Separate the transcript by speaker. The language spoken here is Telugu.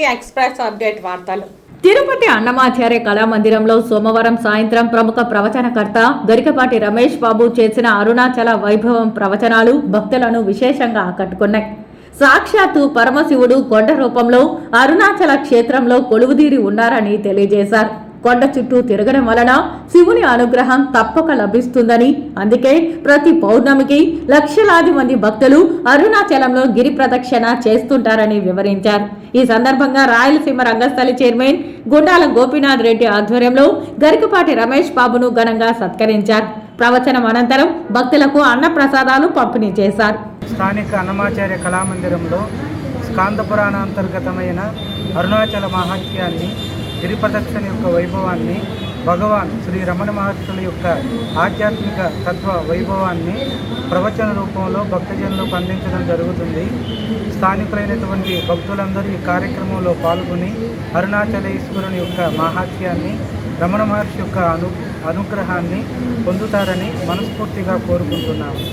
Speaker 1: ఈనాటి ఎక్స్ప్రెస్ అప్డేట్ వార్తలు.
Speaker 2: తిరుపతి అన్నమాచార్య కళామందిరంలో సోమవారం సాయంత్రం ప్రముఖ ప్రవచనకర్త గరికపాటి రమేష్ బాబు చేసిన అరుణాచల వైభవం ప్రవచనాలు భక్తులను విశేషంగా ఆకట్టుకున్నాయి. సాక్షాత్తు పరమశివుడు కొండ రూపంలో అరుణాచల క్షేత్రంలో కొలువుదీరి ఉన్నారని తెలియజేశారు. కొండ చుట్టూ తిరగడం వలన శివుని అనుగ్రహం తప్పక లభిస్తుందని, అందుకే ప్రతి పౌర్ణమికి లక్షలాది మంది భక్తులు అరుణాచలంలో గిరి ప్రదక్షిణ చేస్తుంటారని వివరించారు. ఈ సందర్భంగా రాయలసీమ రంగస్థలి చైర్మన్ గుండాల గోపీనాథ్ రెడ్డి ఆధ్వర్యంలో గరికపాటి రమేష్ బాబును ఘనంగా సత్కరించారు. ప్రవచనం అనంతరం భక్తులకు అన్న ప్రసాదాలు పంపిణీ చేశారు.
Speaker 3: స్థానిక అన్నమాచార్య కళామందిరంలో స్కాంద పురాణాంతర్గతమైన అరుణాచల మహాత్యాన్ని, గిరి ప్రదక్షిణ యొక్క వైభవాన్ని, భగవాన్ శ్రీ రమణ మహర్షుల యొక్క ఆధ్యాత్మిక తత్వ వైభవాన్ని ప్రవచన రూపంలో భక్తజనులకు అందించడం జరుగుతుంది. స్థానికులైనటువంటి భక్తులందరూ ఈ కార్యక్రమంలో పాల్గొని అరుణాచలేశ్వరుని యొక్క మహాత్యాన్ని, రమణ మహర్షి యొక్క అనుగ్రహాన్ని పొందుతారని మనస్ఫూర్తిగా కోరుకుంటున్నాము.